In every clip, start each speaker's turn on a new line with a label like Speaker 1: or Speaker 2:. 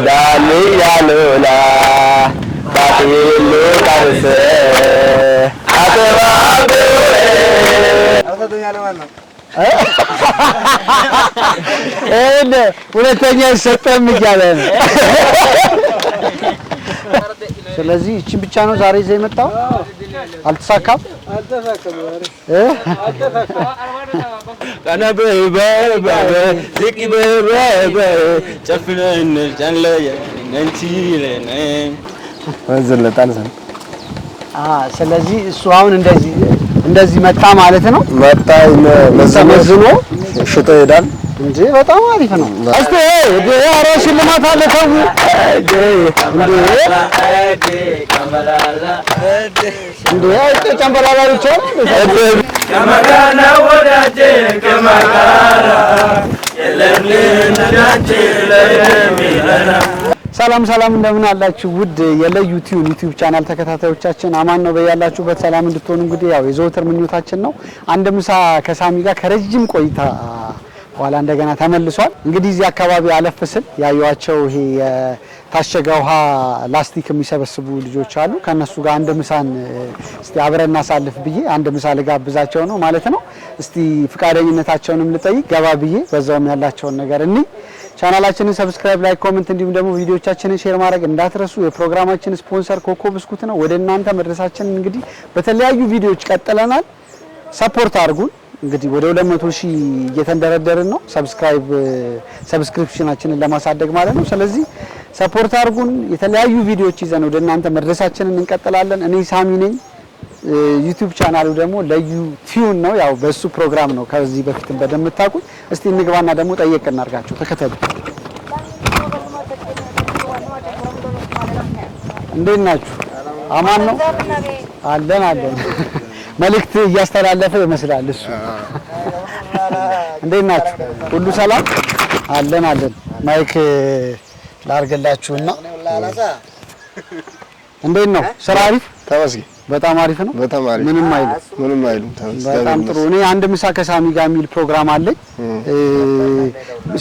Speaker 1: dali yalula batilu karse atwabe
Speaker 2: አሰደኛ ለማን ነው
Speaker 3: ሁለተኛ ይሰጠም ይያለ ነው ስለዚህ እቺን ብቻ ነው ዛሬ ይዘህ የመጣው አልተሳካም
Speaker 1: kana bebe ziki bebe chafinen janle nantile ne
Speaker 2: ወንዘለታን ሰን
Speaker 3: ስለዚህ እሱ አሁን እንደዚህ መጣ ማለት ነው
Speaker 2: መጣ መዘመዝኖ ሽጦ ይሄዳል
Speaker 3: እንዴ በጣም አሪፍ ነው እስቲ ዲያራ ሽልማት አለ ተው እንዴ አይተ ጨምበላላ ብቻ
Speaker 1: ከመካና ወዳጄ ከመካራ የለምን ናቼ ለሚለና
Speaker 3: ሰላም እንደምን አላችሁ ውድ የለዩቲዩብ ዩቲዩብ ቻናል ተከታታዮቻችን አማን ነው በያላችሁበት ሰላም እንድትሆኑ እንግዲህ ያው የዘወትር ምኞታችን ነው አንድ ምሳ ከሳሚ ጋር ከረጅም ቆይታ በኋላ እንደገና ተመልሷል እንግዲህ እዚህ አካባቢ አለፍስል ያዩዋቸው ይሄ የታሸገ ውሃ ላስቲክ የሚሰበስቡ ልጆች አሉ ከነሱ ጋር አንድ ምሳን እስቲ አብረን እናሳልፍ ብዬ አንድ ምሳ ልጋብዛቸው ነው ማለት ነው እስቲ ፍቃደኝነታቸውንም ልጠይቅ ገባ ብዬ በዛውም ያላቸውን ነገር እኒ ቻናላችንን ሰብስክራይብ ላይክ ኮሜንት እንዲሁም ደግሞ ቪዲዮቻችንን ሼር ማድረግ እንዳትረሱ የፕሮግራማችን ስፖንሰር ኮኮ ብስኩት ነው ወደ እናንተ መድረሳችን እንግዲህ በተለያዩ ቪዲዮዎች ቀጥለናል ሰፖርት አድርጉን እንግዲህ ወደ 200,000 እየተንደረደርን ነው ሰብስክሪፕሽናችንን ለማሳደግ ማለት ነው ስለዚህ ሰፖርት አድርጉን የተለያዩ ቪዲዮዎች ይዘን ወደ እናንተ መድረሳችንን እንቀጥላለን እኔ ሳሚ ነኝ ዩቲዩብ ቻናሉ ደግሞ ለዩቲዩብ ነው ያው በሱ ፕሮግራም ነው ከዚህ በፊትም በደንብ ታውቁት እስቲ እንግባና ደግሞ ጠይቅ እናርጋቸው ተከተሉ እንዴት ናችሁ አማን ነው አለን መልእክት እያስተላለፈ ይመስላል እሱ እንዴት ናችሁ ሁሉ ሰላም አለን ማይክ ላርገላችሁና እንዴት ነው ስራ አሪፍ
Speaker 2: ተመስገን
Speaker 3: በጣም አሪፍ ነው
Speaker 2: በጣም አሪፍ ምንም አይሉም
Speaker 3: በጣም ጥሩ እኔ አንድ ምሳ ከሳሚ ጋር የሚል ፕሮግራም አለኝ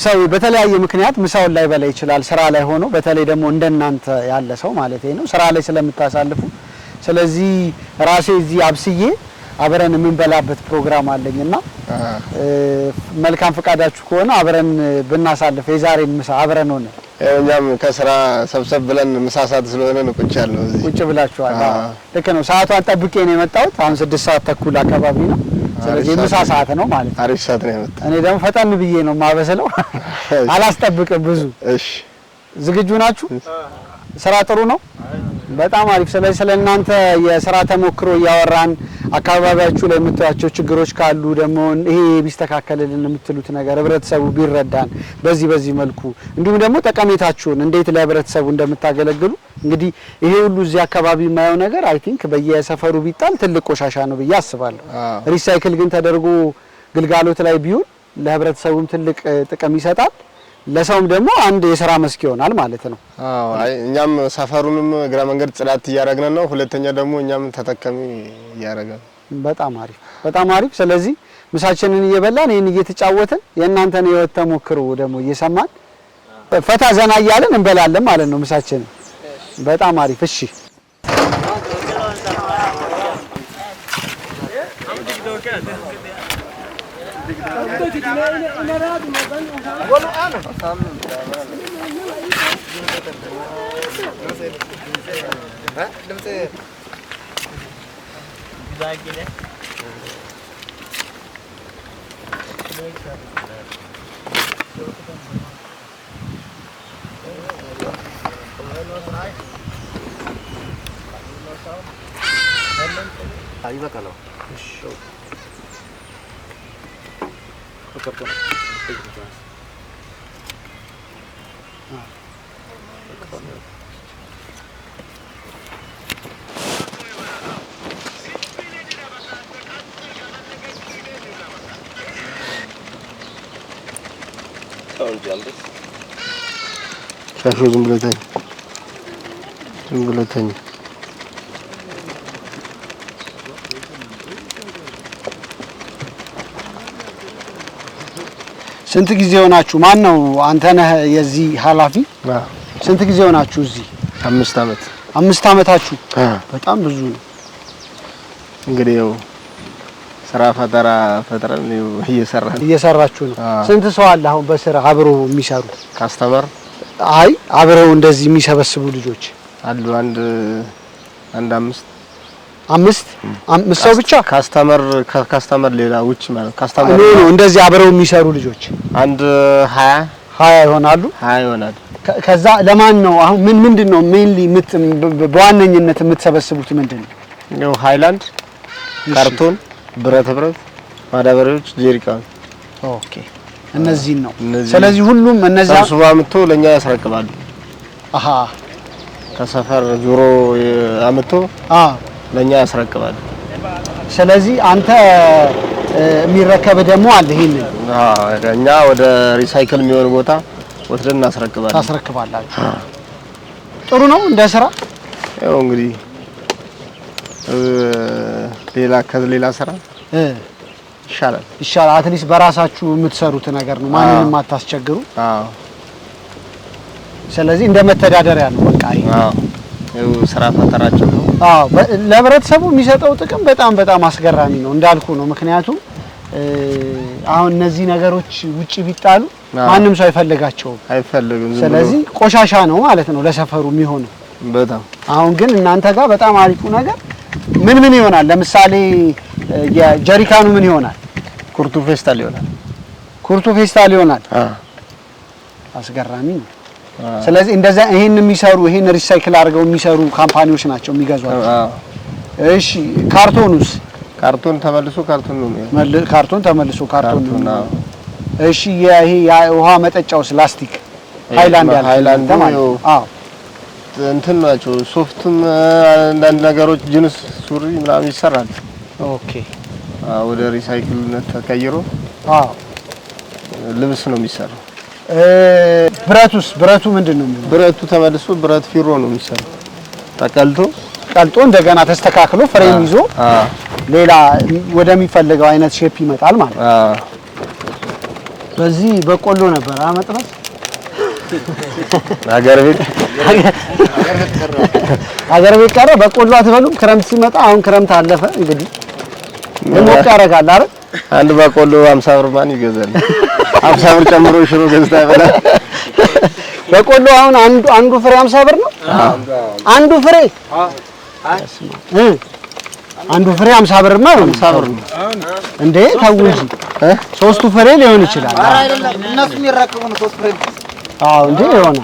Speaker 3: ሰው በተለያየ ምክንያት ምሳውን ላይ በላይ ይችላል ስራ ላይ ሆኖ በተለይ ደግሞ እንደናንተ ያለ ሰው ማለት ነው ስራ ላይ ስለምታሳልፉ ስለዚህ ራሴ እዚህ አብስዬ አብረን የምንበላበት ፕሮግራም አለኝና መልካም ፈቃዳችሁ ከሆነ አብረን ብናሳልፍ የዛሬን ምሳ አብረን ሆነ
Speaker 2: እኛም ከስራ ሰብሰብ ብለን ምሳ ሰዓት ስለሆነ ነው ቁጭ ያለው እዚህ
Speaker 3: ቁጭ ብላችኋል ልክ ነው ሰዓቷን ጠብቄ ነው የመጣሁት አሁን 6 ሰዓት ተኩል አካባቢ ነው ስለዚህ ምሳ ሰዓት ነው ማለት
Speaker 2: አሪፍ ሰዓት ነው የመጣው
Speaker 3: እኔ ደግሞ ፈጠን ብዬ ነው ማበሰለው አላስጠብቅም ብዙ
Speaker 2: እሺ
Speaker 3: ዝግጁ ናችሁ ስራ ጥሩ ነው በጣም አሪፍ ስለእናንተ የስራ ተሞክሮ ያወራን አካባቢያችሁ ላይ የምታያቸው ችግሮች ካሉ ደግሞ ይሄ ቢስተካከለልን የምትሉት ነገር ህብረተሰቡ ቢረዳን በዚህ መልኩ እንዲሁም ደግሞ ጠቀሜታችሁን እንዴት ለህብረተሰቡ እንደምታገለግሉ እንግዲህ ይሄ ሁሉ እዚህ አካባቢ የማየው ነገር አይ ቲንክ በየሰፈሩ ቢጣል ትልቅ ቆሻሻ ነው ብዬ አስባለሁ ሪሳይክል ግን ተደርጎ ግልጋሎት ላይ ቢውል ለህብረተሰቡም ትልቅ ጥቅም ይሰጣል ለሰውም ደግሞ አንድ የሥራ መስክ ይሆናል ማለት ነው
Speaker 2: አይ እኛም ሰፈሩንም ግራ መንገድ ጽዳት እያረግን ነው ሁለተኛ ደግሞ እኛም ተጠቃሚ እያረጋን
Speaker 3: በጣም አሪፍ ስለዚህ ምሳችንን እየበላን ይሄን እየተጫወትን የእናንተን ህይወት ተሞክሮ ደግሞ እየሰማን ፈታ ዘና እያልን እንበላለን ማለት ነው ምሳችንን በጣም አሪፍ እሺ
Speaker 2: ይበቃል እሺ ሻሾ ዝም ብለተኝ
Speaker 3: ስንት ጊዜ ሆናችሁ ማን ነው አንተ ነህ የዚህ ሐላፊ ስንት ጊዜ ሆናችሁ እዚህ?
Speaker 2: 5 ዓመት።
Speaker 3: 5 ዓመታችሁ? በጣም ብዙ ነው።
Speaker 2: እንግዲህ ያው ስራ ፈጥረን እየሰራችሁ ነው።
Speaker 3: ስንት ሰው አለ አሁን በስራ አብሮ የሚሰሩ?
Speaker 2: ካስተመር
Speaker 3: አይ አብረው እንደዚህ የሚሰበስቡ ልጆች
Speaker 2: አሉ። አንድ
Speaker 3: 5 ሰው ብቻ?
Speaker 2: ካስተመር ሌላ ውጭ ማለት ካስተመር
Speaker 3: ነው። እንደዚህ አብረው የሚሰሩ ልጆች አንድ 20 ይሆናሉ።
Speaker 2: 20 ይሆናሉ።
Speaker 3: ከዛ ለማን ነው አሁን ምንድነው ሜንሊ በዋነኝነት የምትሰበስቡት ምንድነው?
Speaker 2: ያው ሃይላንድ፣ ካርቶን፣ ብረት፣ ማዳበሪያዎች፣ ጀሪካን።
Speaker 3: ኦኬ እነዚህ ነው። ስለዚህ ሁሉም እነዛ
Speaker 2: ሰብስባ አምጥቶ ለኛ ያስረክባሉ። አሃ ከሰፈር ጆሮ አምጥቶ ለኛ ያስረክባሉ። ስለዚህ
Speaker 3: አንተ የሚረከብ ደግሞ አለ። ይሄን
Speaker 2: እኛ ወደ ሪሳይክል የሚሆን ቦታ ወስደን እናስረክባለን።
Speaker 3: ታስረክባላችሁ። ጥሩ ነው እንደ ስራ።
Speaker 2: ያው እንግዲህ ሌላ ስራ ይሻላል።
Speaker 3: አትሊስት በራሳችሁ የምትሰሩት ነገር ነው። ማንንም አታስቸግሩ። ስለዚህ እንደ መተዳደሪያ ነው በቃ።
Speaker 2: ያው ስራ ፈጠራችሁ ነው።
Speaker 3: ለህብረተሰቡ የሚሰጠው ጥቅም በጣም አስገራሚ ነው እንዳልኩ ነው። ምክንያቱም አሁን እነዚህ ነገሮች ውጪ ቢጣሉ ማንም ሰው አይፈልጋቸውም። ስለዚህ ቆሻሻ ነው ማለት ነው ለሰፈሩ የሚሆነው።
Speaker 2: በጣም
Speaker 3: አሁን ግን እናንተ ጋር በጣም አሪፉ ነገር ምን ይሆናል? ለምሳሌ የጀሪካኑ ምን ይሆናል?
Speaker 2: ኩርቱ ፌስታል ይሆናል።
Speaker 3: አስገራሚ ነው። ስለዚህ እንደዛ ይሄን ሪሳይክል አድርገው የሚሰሩ ካምፓኒዎች ናቸው የሚገዟቸው። እሺ ካርቶኑስ?
Speaker 2: ካርቶን ተመልሶ ካርቶን ነው።
Speaker 3: ካርቶን ተመልሶ ካርቶን ነው። እሺ ይሄ ውሃ መጠጫውስ? ላስቲክ ሃይላንድ ነው።
Speaker 2: እንትን ናቸው። ሶፍትም አንዳንድ ነገሮች ጂንስ፣ ሱሪ ምናምን ይሰራል።
Speaker 3: ኦኬ
Speaker 2: ወደ ሪሳይክልነት ተቀይሮ ልብስ ነው የሚሰራው።
Speaker 3: ብረቱ ምንድነው?
Speaker 2: ብረቱ ተመልሶ ብረት ፊሮ ነው የሚሰራው። ቀልጦ
Speaker 3: እንደገና ተስተካክሎ ፍሬም ይዞ ሌላ ወደሚፈልገው አይነት ሼፕ ይመጣል ማለት ነው። በዚህ በቆሎ ነበር መጥበስ
Speaker 2: ሀገር ቤት
Speaker 3: ቀረ። በቆሎ አትበሉም? ክረምት ሲመጣ አሁን ክረምት አለፈ እንግዲህ ሞቅ ያደርጋል አይደል?
Speaker 2: አንድ በቆሎ 50 ብር ማን ይገዛል? 50 ብር ጨምሮ ሽሮ ገዝታ ይበላል።
Speaker 3: በቆሎ አሁን አንዱ ፍሬ 50 ብር ነው። አንዱ ፍሬ አንዱ ፍሬ 50 ብር ነው።
Speaker 2: 50 ብር ነው
Speaker 3: እንዴ? ታው እንጂ ሶስቱ ፍሬ ሊሆን ይችላል።
Speaker 4: አረ አይደለም እነሱ የሚረከቡ ነው። 3 ፍሬ
Speaker 3: እንዴ ይሆናል።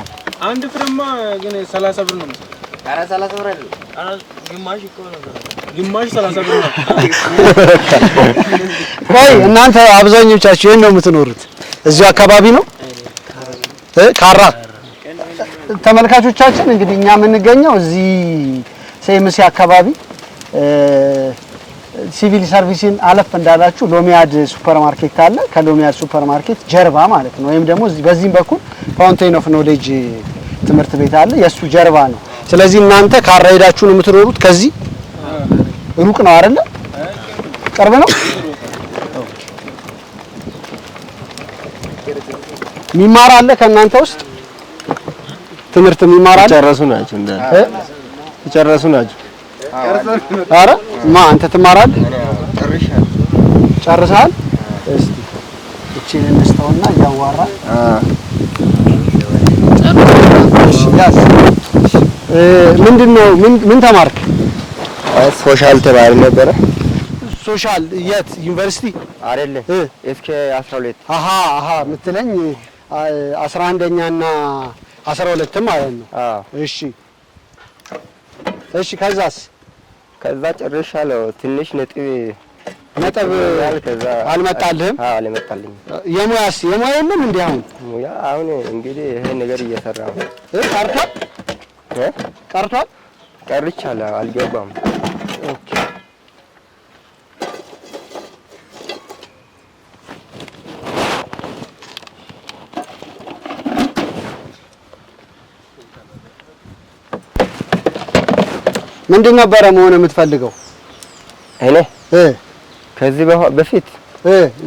Speaker 4: አንድ ፍሬማ ግን 30 ብር ነው። አረ 30 ብር አይደለም። ግማሽ 30 ብር ነው።
Speaker 3: ቆይ እናንተ አብዛኞቻችሁ የት ነው የምትኖሩት? እዚሁ አካባቢ ነው? ካራ ተመልካቾቻችን እንግዲህ እኛ የምንገኘው እዚህ ሴምሲ አካባቢ ሲቪል ሰርቪስን አለፍ እንዳላችሁ ሎሚያድ ሱፐርማርኬት አለ። ከሎሚያድ ሱፐርማርኬት ጀርባ ማለት ነው። ወይም ደግሞ በዚህም በኩል ፋውንቴን ኦፍ ኖሌጅ ትምህርት ቤት አለ። የሱ ጀርባ ነው። ስለዚህ እናንተ ካራ ሄዳችሁ ነው የምትኖሩት? ከዚህ ሩቅ ነው አይደለ? ቅርብ ነው? ሚማር አለ ከእናንተ ውስጥ ትምህርት የሚማር አለ?
Speaker 2: የጨረሱ ናቸው።
Speaker 3: አረ አንተ ትማራለህ? ጨርሰሃል? እስቲ እቺን እንስተውና እያዋራ ምንድነው? ምን ተማርክ?
Speaker 2: ሶሻል ተማሪ ነበረ።
Speaker 3: ሶሻል የት ዩኒቨርሲቲ
Speaker 2: አይደለም? እስከ 12
Speaker 3: ምትለኝ 11ኛ እና 12 ማለት ነው። እሺ ከዛስ?
Speaker 2: ከዛ ጨርሻለሁ። ትንሽ ነጥብ
Speaker 3: ከዛ አልመጣልህም?
Speaker 2: አልመጣልኝም።
Speaker 3: የሙያ የለም እንዴ?
Speaker 2: አሁን እንግዲህ ይሄ ነገር እየሰራሁ
Speaker 3: ቀርቷል።
Speaker 2: ቀርቻለሁ፣ አልገባም።
Speaker 3: ኦኬ ምንድን ነበረ መሆን የምትፈልገው?
Speaker 2: እኔ ከዚህ በፊት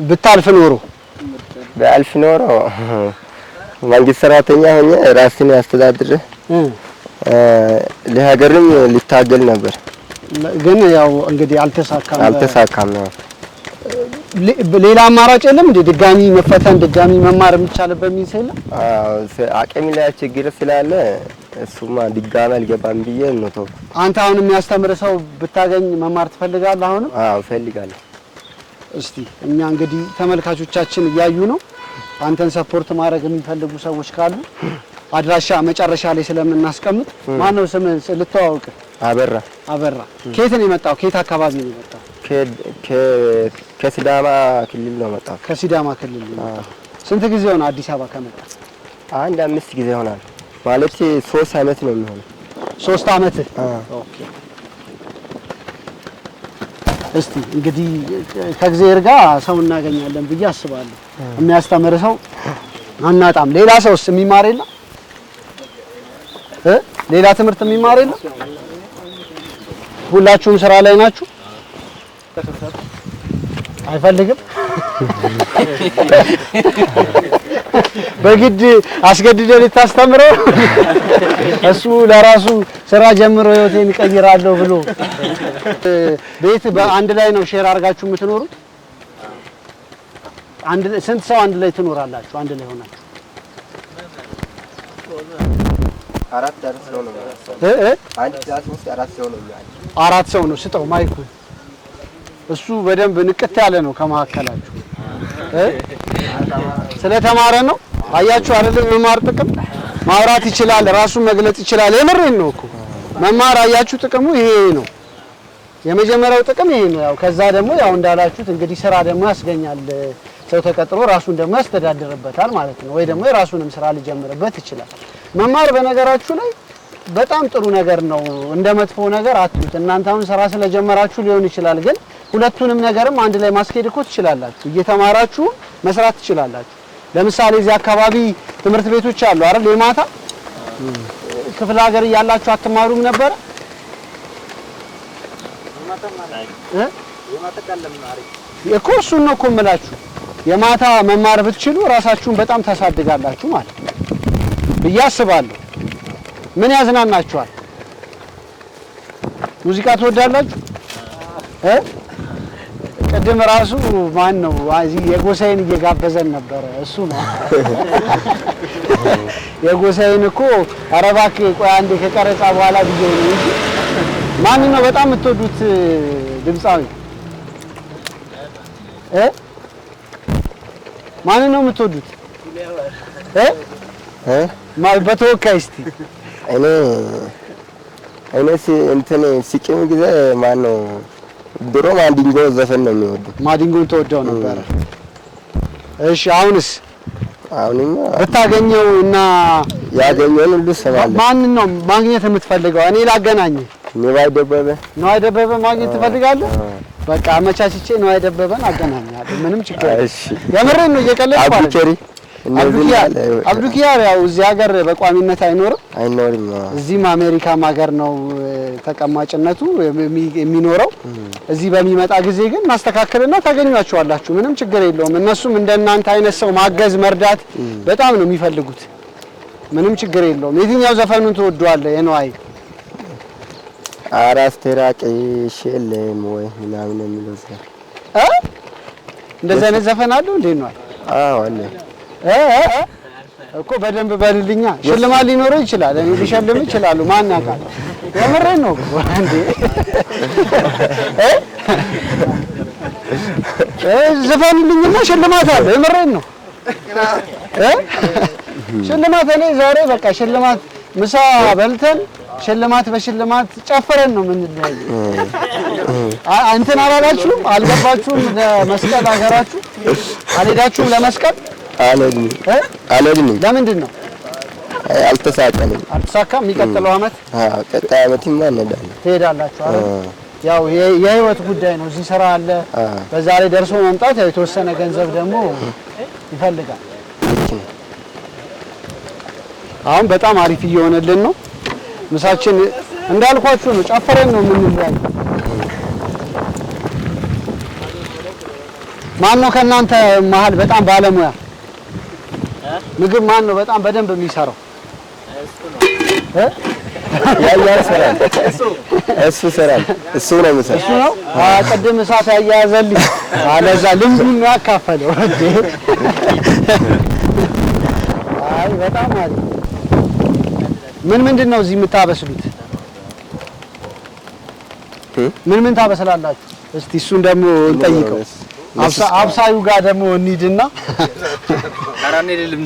Speaker 3: ብታልፍ ኖሮ
Speaker 5: መንግስት ሰራተኛ ሆኜ ራስን ያስተዳድር ለሀገርም ሊታገል ነበር።
Speaker 3: ግን ያው እንግዲህ አልተሳካም ነው። ሌላ አማራጭ የለም እንዴ? ድጋሚ መፈተን ድጋሚ መማር የሚቻልበት ምን ይሰላ?
Speaker 5: አቅም ላይ ችግር ስላለ እሱማ ድጋሚ አልገባም ብዬ ነው ተው።
Speaker 3: አንተ አሁን የሚያስተምር ሰው ብታገኝ መማር ትፈልጋለህ? አሁንም?
Speaker 5: አዎ እፈልጋለሁ።
Speaker 3: እስቲ እኛ እንግዲህ ተመልካቾቻችን እያዩ ነው። አንተን ሰፖርት ማድረግ የሚፈልጉ ሰዎች ካሉ አድራሻ መጨረሻ ላይ ስለምናስቀምጥ ማን ነው ስምህን ልተዋወቅ? አበራ። ከየት ነው የመጣው? ከየት አካባቢ ነው የመጣው?
Speaker 5: ከሲዳማ ክልል ነው የመጣው።
Speaker 3: ከሲዳማ ክልል ነው የመጣው። ስንት ጊዜ ሆነ አዲስ አበባ ከመጣ?
Speaker 5: አንድ 5 ጊዜ ሆናል። ማለት 3 አመት ነው የሚሆነው።
Speaker 3: 3 አመት? ኦኬ። እስቲ እንግዲህ ከእግዚአብሔር ጋር ሰው እናገኛለን ብዬ አስባለሁ። የሚያስተምር ሰው አናጣም። ሌላ ሰውስ የሚማር የለም? ሌላ ትምህርት የሚማር የለም? ሁላችሁም ስራ ላይ ናችሁ? አይፈልግም? በግድ አስገድደህ ልታስተምረው? እሱ ለራሱ ስራ ጀምሮ ህይወቴን እቀይራለሁ ብሎ ቤት በአንድ ላይ ነው ሼር አድርጋችሁ የምትኖሩት? ስንት ሰው አንድ ላይ ትኖራላችሁ? አንድ ላይ ሆናችሁ?
Speaker 5: 4 ሰው ነው። አንድ ክላስ ውስጥ 4 ሰው ነው ያለው። 4 ሰው ነው።
Speaker 3: ስጠው ማይኩ። እሱ በደንብ ንቅት ያለ ነው ከመካከላችሁ። ስለተማረ ነው። አያችሁ አይደል? መማር ጥቅም ማውራት ይችላል፣ ራሱን መግለጽ ይችላል። የምሬን ነው እኮ መማር። አያችሁ ጥቅሙ ይሄ ነው። የመጀመሪያው ጥቅም ይሄ ነው። ያው ከዛ ደግሞ ያው እንዳላችሁት እንግዲህ ስራ ደግሞ ያስገኛል። ሰው ተቀጥሮ ራሱን ደግሞ ያስተዳድርበታል ማለት ነው። ወይ ደግሞ የራሱንም ስራ ሊጀምርበት ይችላል። መማር በነገራችሁ ላይ በጣም ጥሩ ነገር ነው። እንደ መጥፎ ነገር አትዩት። እናንተ አሁን ስራ ስለጀመራችሁ ሊሆን ይችላል፣ ግን ሁለቱንም ነገርም አንድ ላይ ማስኬድ እኮ ትችላላችሁ። እየተማራችሁ መስራት ትችላላችሁ። ለምሳሌ እዚህ አካባቢ ትምህርት ቤቶች አሉ አይደል? የማታ ክፍለ ሀገር እያላችሁ አትማሩም ነበር? እኮ እሱን ነው እኮ የምላችሁ። የማታ መማር ብትችሉ ራሳችሁን በጣም ታሳድጋላችሁ ማለት ነው ብዬ አስባለሁ። ምን ያዝናናችኋል? ሙዚቃ ትወዳላችሁ? ቅድም ራሱ ማን ነው እዚህ የጎሳዬን እየጋበዘን ነበረ። እሱ ነው የጎሳዬን እኮ ኧረ እባክህ ቆይ አንዴ ከቀረጻ በኋላ ቪዲዮ ነው እንጂ ማን ነው በጣም የምትወዱት ድምጻዊ? ማን ነው የምትወዱት? በተወካይ እስቲ
Speaker 5: እኔስ እንትን ሲቅም ጊዜ ማን ነው ድሮ ማዲንጎ ዘፈን ነው የሚወደው።
Speaker 3: ማዲንጎን ተወደው ነበር። እሺ አሁንስ?
Speaker 5: አሁንማ
Speaker 3: ብታገኘው እና
Speaker 5: ያገኘውን ሁሉ ሰማለሁ።
Speaker 3: ማን ነው ማግኘት የምትፈልገው? እኔ ላገናኝ።
Speaker 5: ነዋይ ደበበ ማግኘት ትፈልጋለህ?
Speaker 3: በቃ አመቻችቼ ነዋይ ደበበን አገናኛለሁ። ምንም ችግር የለም። እሺ የምሬን ነው። እየቀለድኩ አብዱኪያር ያው እዚህ ሀገር በቋሚነት አይኖርም። እዚህም አሜሪካም ሀገር ነው ተቀማጭነቱ የሚኖረው። እዚህ በሚመጣ ጊዜ ግን ማስተካከልና ታገኙዋቸዋላችሁ። ምንም ችግር የለውም። እነሱም እንደናንተ አይነት ሰው ማገዝ መርዳት በጣም ነው የሚፈልጉት። ምንም ችግር የለውም። የትኛው ዘፈኑን ትወደዋለህ? የነዋይ
Speaker 5: አራስ ተራቂ ሸለም ወይ ምናምን የሚለው ዘፈን
Speaker 3: እንደዚህ አይነት ዘፈን አለው እንዴ? ነው?
Speaker 5: አዎ አለ
Speaker 3: እኮ በደንብ በልልኛ። ሽልማት ሊኖረው ይችላል። እኔ ሊሸልም ይችላሉ። ማን ያውቃል? የምሬን ነው እንዴ? ዘፈንልኝና ሽልማት አለ። የምሬን ነው ሽልማት። እኔ ዛሬ በቃ ሽልማት ምሳ በልተን ሽልማት በሽልማት ጨፍረን ነው የምንለያየው። እንትን አላላችሁም? አልገባችሁም? ለመስቀል ሀገራችሁ አልሄዳችሁም? ለመስቀል
Speaker 5: አልሄድንም።
Speaker 3: ለምንድን ነው?
Speaker 5: አልተሳካልም።
Speaker 3: አልተሳካም? የሚቀጥለው አመት?
Speaker 5: አዎ ቀጣይ አመትማ እንሄዳለን።
Speaker 3: ትሄዳላችሁ አይደል? ያው የህይወት ጉዳይ ነው። እዚህ ስራ አለ። በዛ ላይ ደርሶ መምጣት ያው የተወሰነ ገንዘብ ደግሞ ይፈልጋል። አሁን በጣም አሪፍ እየሆነልን ነው። ምሳችን እንዳልኳችሁ ነው። ጨፈረን ነው የምንለያየው። ማን ነው ከእናንተ መሀል በጣም ባለሙያ? ምግብ ማን ነው በጣም በደንብ የሚሰራው?
Speaker 2: እሱ ይሰራል። እሱ ነው የሚሰራው።
Speaker 3: እሱ ነው ቅድም እሳት ያያዘልኝ አለዛ ልምዱን ነው ያካፈለው። አይ በጣም አሪፍ። ምንድን ነው እዚህ የምታበስሉት? ምን ታበስላላችሁ? እስቲ እሱን ደግሞ እንጠይቀው። አብሳዩ ጋር ደግሞ እንሂድና
Speaker 4: አራኔ ልልም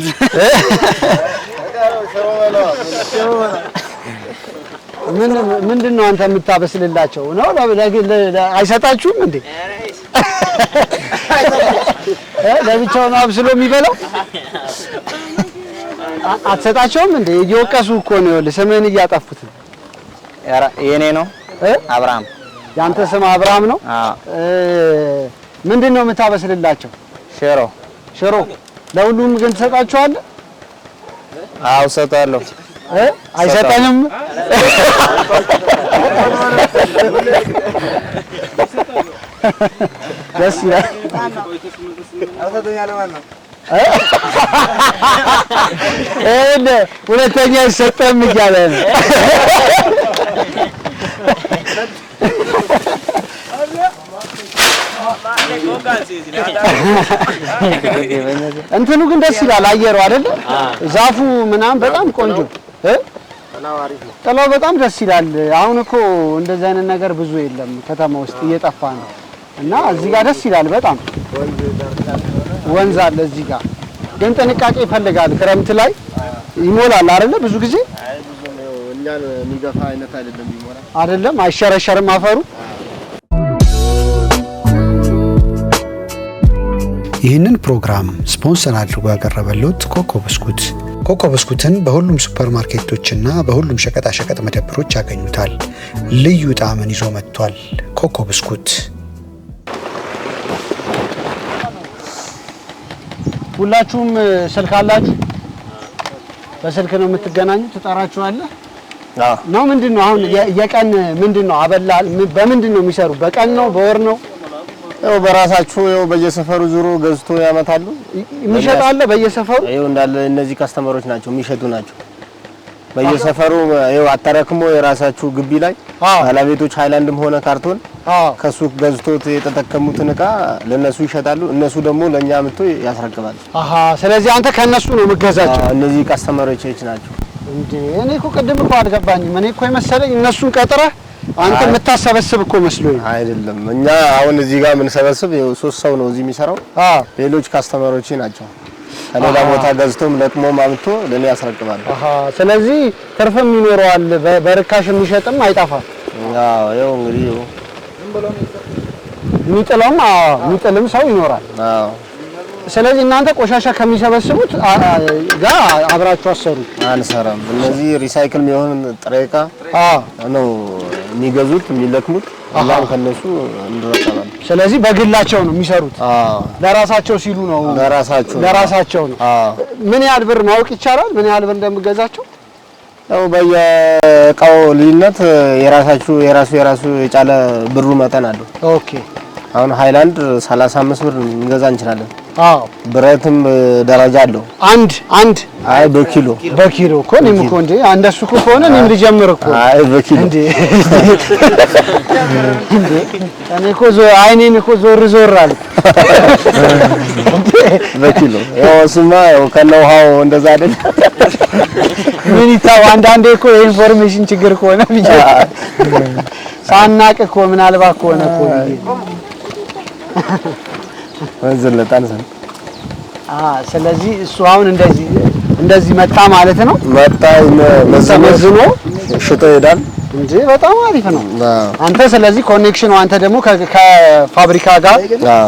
Speaker 3: ምንድን ነው አንተ የምታበስልላቸው ነው? አይሰጣችሁም እንዴ? ለብቻው ነው አብስሎ የሚበላው? አትሰጣቸውም እንዴ? እየወቀሱ እኮ ነው። ይኸውልህ ስምህን እያጠፉት።
Speaker 6: የኔ ነው አብርሃም።
Speaker 3: ያንተ ስም አብርሃም ነው?
Speaker 6: አዎ።
Speaker 3: ምንድን ነው የምታበስልላቸው? ሽሮ። ለሁሉም ግን ትሰጣቸዋለህ?
Speaker 6: አዎ እሰጣለሁ።
Speaker 3: አይሰጠንም? ደስ ይላል። ሁለተኛ አይሰጠም እያለ ነው። እንትኑ ግን ደስ ይላል አየሩ አይደል? ዛፉ ምናምን በጣም ቆንጆ ጥላው በጣም ደስ ይላል። አሁን እኮ እንደዚህ አይነት ነገር ብዙ የለም ከተማ ውስጥ እየጠፋ ነው እና እዚህ ጋር ደስ ይላል በጣም ወንዝ አለ እዚህ ጋር ግን ጥንቃቄ ይፈልጋል። ክረምት ላይ ይሞላል አይደል? ብዙ ጊዜ
Speaker 2: እኛን የሚገፋ አይነት አይደለም
Speaker 3: አይደለም አይሸረሸርም አፈሩ።
Speaker 7: ይህንን ፕሮግራም ስፖንሰር አድርጎ ያቀረበልዎት ኮኮ ብስኩት። ኮኮ ብስኩትን በሁሉም ሱፐርማርኬቶችና በሁሉም ሸቀጣሸቀጥ መደብሮች ያገኙታል። ልዩ ጣዕምን ይዞ መጥቷል። ኮኮ ብስኩት።
Speaker 3: ሁላችሁም ስልክ አላችሁ? በስልክ ነው የምትገናኙት? ትጠራችኋለህ? ነው ምንድነው አሁን የቀን ምንድነው አበላል? በምንድን ነው የሚሰሩ? በቀን ነው በወር ነው?
Speaker 2: ያው በራሳችሁ ያው በየሰፈሩ ዙሮ ገዝቶ ያመጣሉ።
Speaker 3: የሚሸጡ አለ በየሰፈሩ?
Speaker 2: ያው እንዳለ እነዚህ ካስተመሮች ናቸው የሚሸጡ ናቸው። በየሰፈሩ ያው አጠራቅሞ የራሳችሁ ግቢ ላይ ባለቤቶች ሃይላንድም ሆነ ካርቶን ከሱቅ ገዝቶት የተጠቀሙትን እቃ ለነሱ ይሸጣሉ። እነሱ ደግሞ ለኛ አምጥቶ ያስረክባሉ።
Speaker 3: ስለዚህ አንተ ከነሱ ነው የምትገዛቸው?
Speaker 2: እነዚህ ካስተመሮች ናቸው።
Speaker 3: እንዴ እኔ እኮ ቅድም እኮ አልገባኝም። እኔ እኮ የመሰለኝ እነሱን ቀጥረህ አንተ የምታሰበስብ እኮ መስሎኝ።
Speaker 2: አይደለም እኛ አሁን እዚህ ጋር ምን ሰበስብ ይኸው 3 ሰው ነው እዚህ የሚሰራው። ሌሎች ካስተመሮች ናቸው ከሌላ ቦታ ገዝቶም ለቅሞም አምጥቶ ለኔ ያስረክባሉ።
Speaker 3: ስለዚህ ትርፍም ይኖረዋል። በርካሽ የሚሸጥም አይጠፋም።
Speaker 2: ያው እንግዲህ
Speaker 3: የሚጥልም ሰው ይኖራል። ስለዚህ እናንተ ቆሻሻ ከሚሰበስቡት ጋር አብራችሁ አሰሩ?
Speaker 2: አንሰራም። እነዚህ ሪሳይክል የሚሆን ጥሬ ዕቃ ነው የሚገዙት የሚለክሙት፣ እኛም ከነሱ እንረከባለን።
Speaker 3: ስለዚህ በግላቸው ነው የሚሰሩት? ለራሳቸው ሲሉ ነው? ለራሳቸው ነው። ምን ያህል ብር ማወቅ ይቻላል? ምን ያህል ብር እንደምገዛቸው?
Speaker 2: ያው በየእቃው ልዩነት የራሱ የጫለ ብሩ መጠን አለው።
Speaker 3: ኦኬ።
Speaker 2: አሁን ሃይላንድ 35 ብር እንገዛ እንችላለን። ብረትም ደረጃ አለው። አንድ አይ በኪሎ
Speaker 3: እኮ እኔም እኮ እንዴ እንደሱ እኮ ከሆነ እኔም ልጀምር እኮ።
Speaker 2: አይ በኪሎ
Speaker 3: እንዴ እኔ እኮ አይኔን እኮ ዞር አለ
Speaker 2: በኪሎ። ያው እሱማ ያው ከነውሃው እንደዛ አይደል?
Speaker 3: ምን ይታው አንዳንዴ እኮ የኢንፎርሜሽን ችግር ከሆነ ብቻ ሳናቅ እኮ ምናልባት ከሆነ እኮ ስለዚህ እሱ አሁን እንደዚህ መጣ ማለት ነው። መዝኖ
Speaker 2: ሽጦ ይሄዳል
Speaker 3: እንጂ በጣም አሪፍ ነው። አንተ ስለዚህ ኮኔክሽን አንተ ደግሞ ከፋብሪካ ጋር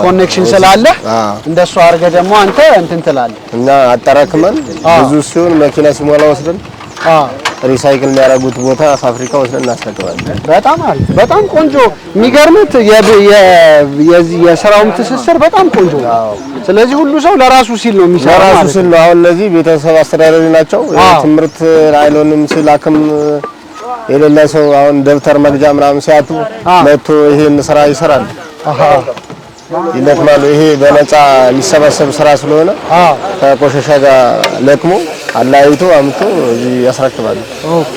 Speaker 3: ኮኔክሽን ስላለ እንደሱ አድርገህ ደግሞ አንተ እንትን ትላለህ።
Speaker 2: እና አጠራክመን ብዙ ሲሆን መኪና ሲሞላ ወስደን ሪሳይክል የሚያደርጉት ቦታ ፋብሪካ ወስደን እናስረክባለን። በጣም
Speaker 3: አሪፍ፣ በጣም ቆንጆ። የሚገርምት የስራውም ትስስር በጣም ቆንጆ ነው። ስለዚህ ሁሉ ሰው ለራሱ ሲል ነው የሚሰራው ማለት ነው።
Speaker 2: ለራሱ ሲል ነው። አሁን እነዚህ ቤተሰብ አስተዳዳሪ ናቸው። ትምህርት አይሎንም ሲላክም የሌላ ሰው አሁን ደብተር መግዣ ምናምን ሲያጡ መጥቶ ይሄን ስራ ይሰራል። ይለቅማሉ። ይሄ በነፃ የሚሰበሰብ ስራ ስለሆነ ከቆሻሻ ጋር ለቅሞ አላይቶ አምቶ እዚህ ያስረክባሉ።
Speaker 3: ኦኬ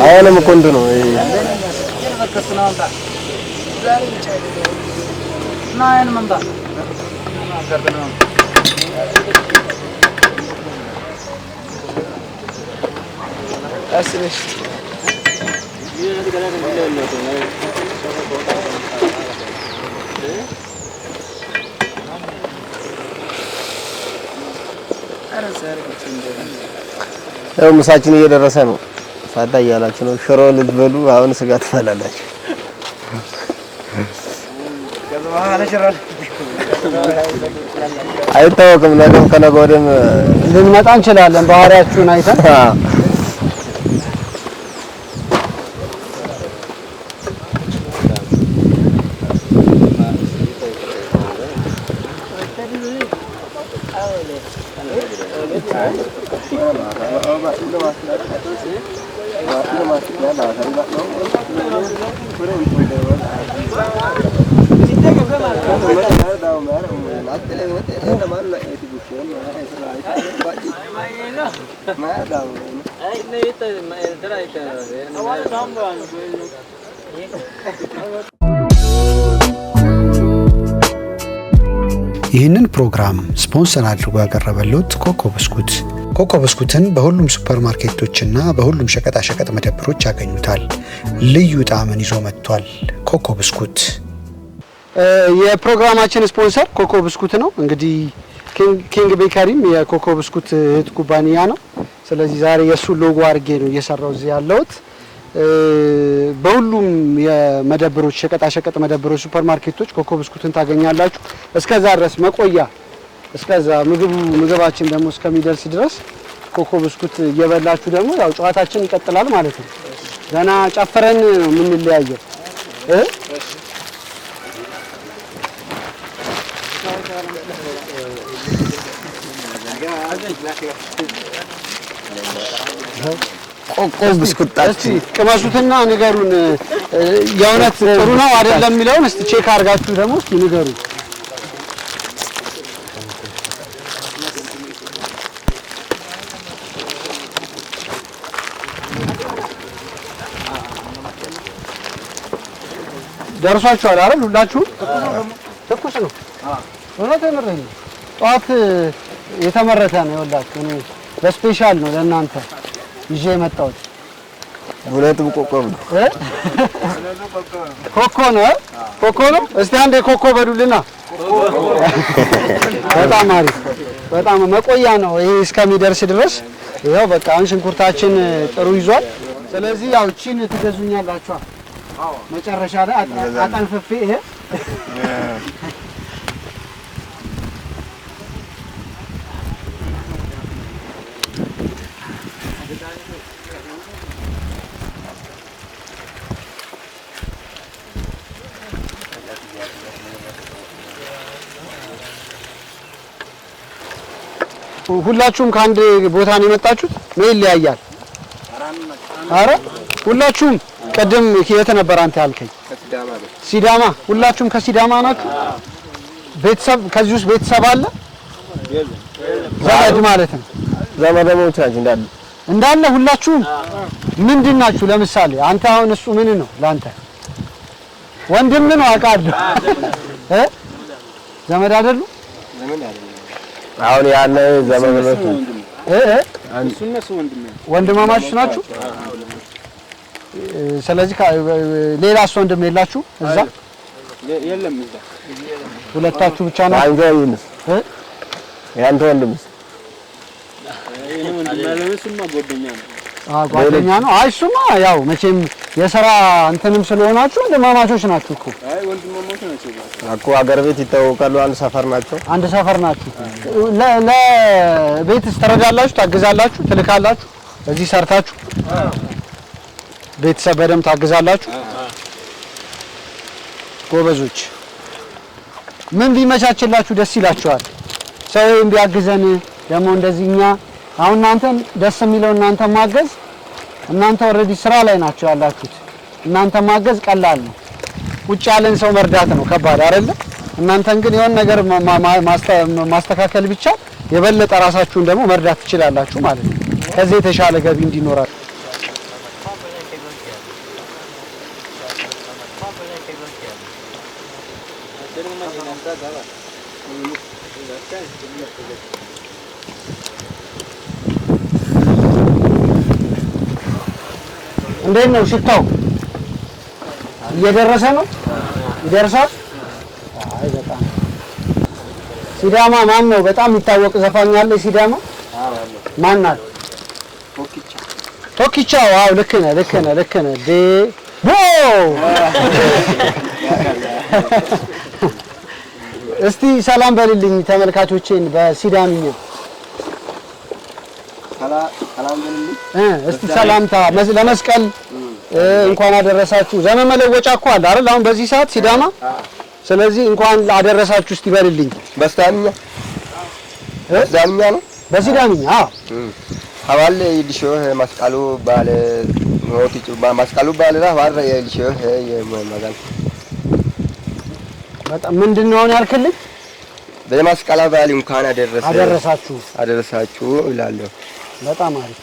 Speaker 2: አሁንም እኮ እንትን ነው ይሄ ያው ምሳችን እየደረሰ ነው። ፋታ እያላችሁ ነው። ሽሮ ልትበሉ አሁን ስጋ ትበላላችሁ። አይታወቅም፣ ነገም ከነገ ወዲያም
Speaker 3: ልንመጣ እንችላለን። ባህሪያችሁን አይተን
Speaker 7: ይህንን ፕሮግራም ስፖንሰር አድርጎ ያቀረበልዎት ኮኮ ብስኩት። ኮኮ ብስኩትን በሁሉም ሱፐር ማርኬቶችና በሁሉም ሸቀጣሸቀጥ መደብሮች ያገኙታል። ልዩ ጣዕምን ይዞ መጥቷል። ኮኮ ብስኩት
Speaker 3: የፕሮግራማችን ስፖንሰር ኮኮ ብስኩት ነው። እንግዲህ ኪንግ ቤከሪም የኮኮ ብስኩት እህት ኩባንያ ነው። ስለዚህ ዛሬ የሱ ሎጎ አድርጌ ነው እየሰራው እዚህ ያለሁት። በሁሉም የመደብሮች ሸቀጣሸቀጥ መደብሮች ሱፐር ማርኬቶች ኮኮ ብስኩትን ታገኛላችሁ። እስከዛ ድረስ መቆያ እስከዛ ምግባችን ደግሞ እስከሚደርስ ድረስ ኮኮ ብስኩት እየበላችሁ ደግሞ ያው ጨዋታችን ይቀጥላል ማለት ነው። ገና ጨፍረን ምን ለያየው
Speaker 2: ኮኮ ብስኩታችን
Speaker 3: ቅመሱትና ንገሩን። የእውነት ጥሩ ነው አይደለም የሚለውን እስቲ ቼክ አድርጋችሁ ደግሞ እስቲ ንገሩን። ደርሷችኋል አይደል? ሁላችሁም ትኩስ ነው። እውነት የምሬን ነው። ጠዋት የተመረተ ነው። ይኸውላችሁ እኔ በስፔሻል ነው ለእናንተ ይዤ የመጣሁት።
Speaker 2: ሁለቱም ኮኮብ ነው።
Speaker 3: ኮኮ ነው። ኮኮ ነው። እስቲ አንዴ ኮኮ በሉልና። በጣም አሪፍ፣ በጣም መቆያ ነው ይሄ እስከሚደርስ ድረስ። ይኸው በቃ አሁን ሽንኩርታችን ጥሩ ይዟል። ስለዚህ ያው እቺን ትገዙኛላችሁ መጨረሻ ላይ አጠንፍፌ ይሄ ሁላችሁም ከአንድ ቦታ ነው የመጣችሁት? ምን ይለያያል? አረ ሁላችሁም ቀደም የት ነበር አንተ ያልከኝ? ሲዳማ። ሁላችሁም ከሲዳማ ናችሁ? ቤተሰብ ከዚህ ውስጥ ቤተሰብ አለ? ዘመድ ማለት ነው።
Speaker 2: ዘመዶች ናችሁ
Speaker 3: እንዳለ ሁላችሁም ምንድን ናችሁ? ለምሳሌ አንተ አሁን እሱ ምን ነው ለአንተ? ወንድም ነው አውቃለሁ። ዘመድ አይደሉ?
Speaker 2: አሁን ያለ ዘመዶች
Speaker 3: ወንድማማቾች ናችሁ? ስለዚህ ሌላስ ወንድም የላችሁ እዛ?
Speaker 4: የለም እዛ
Speaker 3: ሁለታችሁ ብቻ ነው?
Speaker 2: ያንተ ወንድምስ?
Speaker 3: ጓደኛ ነው። አይ እሱማ ያው መቼም የሥራ እንትንም ስለሆናችሁ ወንድማማቾች ናችሁ እኮ።
Speaker 4: አይ ወንድማማቾች ናቸው
Speaker 2: እኮ አገር ቤት ይታወቃሉ። አንድ ሰፈር ናቸው።
Speaker 3: አንድ ሰፈር ናችሁ። ለቤትስ ትረዳላችሁ፣ ታግዛላችሁ፣ ትልካላችሁ? እዚህ ሰርታችሁ ቤተሰብ በደምብ ታግዛላችሁ? ጎበዞች። ምን ቢመቻችላችሁ ደስ ይላችኋል? ሰው ቢያግዘን ደግሞ እንደዚህኛ አሁን እናንተ ደስ የሚለው እናንተ ማገዝ እናንተ ኦልሬዲ ስራ ላይ ናችሁ ያላችሁት። እናንተ ማገዝ ቀላል ነው። ውጭ ያለን ሰው መርዳት ነው ከባድ አይደለ? እናንተን ግን የሆነ ነገር ማስተካከል ብቻ የበለጠ ራሳችሁን ደግሞ መርዳት ትችላላችሁ ማለት ነው። ከዚህ የተሻለ ገቢ እንዲኖራችሁ እንዴት ነው ሽታው? እየደረሰ ነው? ይደርሳል? አይ በጣም ሲዳማ ማን ነው በጣም የሚታወቅ ዘፋኝ አለ ሲዳማ? ማን ናት? ቶኪቻ። ዋው ልክ ነህ ዴ ቦ እስቲ ሰላም በልልኝ ተመልካቾቼን በሲዳምኛ።
Speaker 5: ሰላም በልልኝ
Speaker 3: እስቲ ሰላምታ ለመስቀል እንኳን አደረሳችሁ። ዘመን መለወጫ እኮ አለ አይደል አሁን በዚህ ሰዓት ሲዳማ። ስለዚህ እንኳን አደረሳችሁ እስቲ በልልኝ።
Speaker 5: በሲዳምኛ ነው
Speaker 3: በሲዳምኛ። አዎ
Speaker 5: ሀዋል ይልሾ መስቀሉ ባለ ሞቲቹ መስቀሉ ባለ ሀዋል ይልሾ የማጋል
Speaker 3: በጣም ምንድነው አሁን ያልክልኝ?
Speaker 5: በመስቀል በዓል እንኳን አደረሳችሁ ይላለሁ።
Speaker 3: በጣም አሪፍ።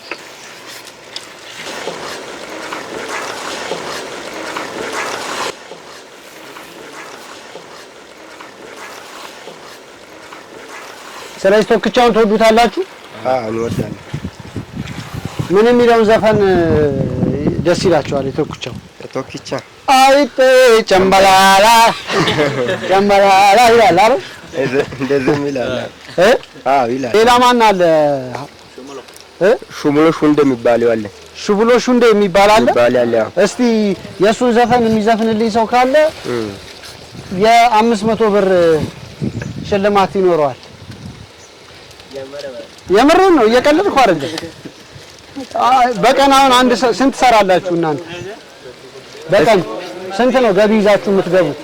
Speaker 3: ስለዚህ ቶክቻውን ትወዱታላችሁ?
Speaker 5: አዎ እንወዳለን።
Speaker 3: ምን የሚለውን ዘፈን ደስ ይላችኋል? የቶክቻው
Speaker 5: ቶክቻ
Speaker 3: አይጤ ጨምበላላ ይላል አይደል?
Speaker 5: እንደዚህ ይላል። አዎ ይላል።
Speaker 3: ሌላ ማን አለ?
Speaker 5: ሹሙሎ ሹንዴ የሚባል አለ።
Speaker 3: ሹሙሎ ሹንዴ የሚባል አለ። እስቲ የሱን ዘፈን የሚዘፍንልኝ ሰው ካለ የ500 ብር ሽልማት ይኖረዋል። የምሬን ነው፣ እየቀለድኩ አይደለም። በቀን አሁን አንድ ስንት ሰራላችሁ እናንተ? በቀን ስንት ነው ገቢ ይዛችሁ የምትገቡት?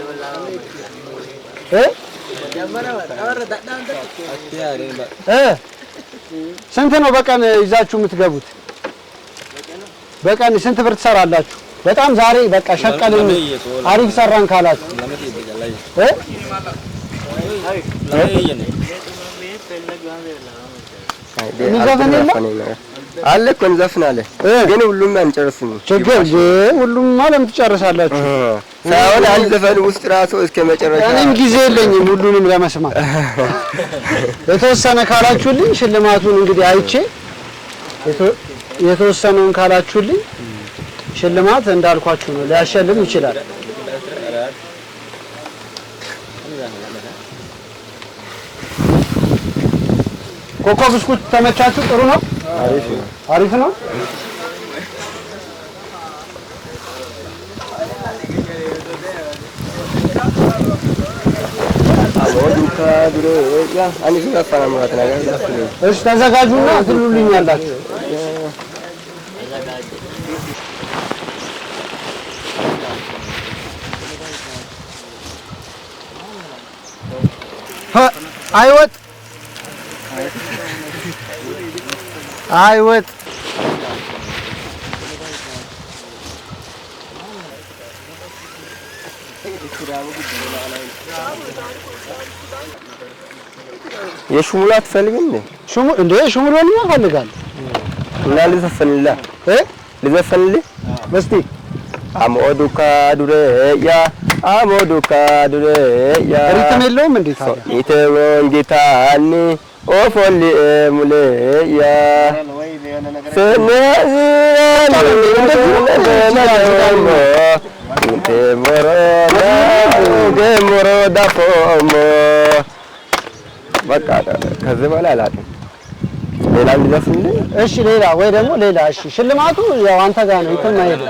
Speaker 3: ስንት ነው በቀን ይዛችሁ የምትገቡት? በቀን ስንት ብር ትሰራላችሁ? በጣም ዛሬ በቃ ሸቀልን አሪፍ ሰራን ካላችሁ የሚዘፍን የለም
Speaker 5: አለ እኮ እንዘፍናለን፣ ግን ሁሉም አንጨርስም።
Speaker 3: ችግር ሁሉም ማለት ትጨርሳላችሁ
Speaker 5: ሳይሆን አንድ ዘፈን ውስጥ ራሱ እስከ መጨረሻ
Speaker 3: እኔም ጊዜ የለኝም ሁሉንም ለመስማት። የተወሰነ ካላችሁልኝ ሽልማቱን እንግዲህ አይቼ የተወሰነውን ካላችሁልኝ ሽልማት እንዳልኳችሁ ነው፣ ሊያሸልም ይችላል። ኮኮ ብስኩት ተመቻችሁ? ጥሩ ነው፣ አሪፍ ነው። እሺ ተዘጋጁና ትሉልኛላችሁ። አይወጥ
Speaker 5: የሽሙላ አትፈልግም እንዴ?
Speaker 3: ሽሙላን ይፈልጋል
Speaker 5: እና ልዘፍንልህ
Speaker 3: እስቲ
Speaker 5: አሞዱካ ዱሬያ
Speaker 3: ሪትም የለውም እንዴ ታዲያ?
Speaker 5: ኢተወንጌታኒ ኦፎሊ ሙሌያ በቃ ከዚህ በላይ አላውቅም። ሌላ እንዲዘፍንልኝ?
Speaker 3: እሺ ሌላ ወይ ደግሞ ሌላ። እሺ ሽልማቱ ያው አንተ ጋር ነው፣ የትም አይሄድም።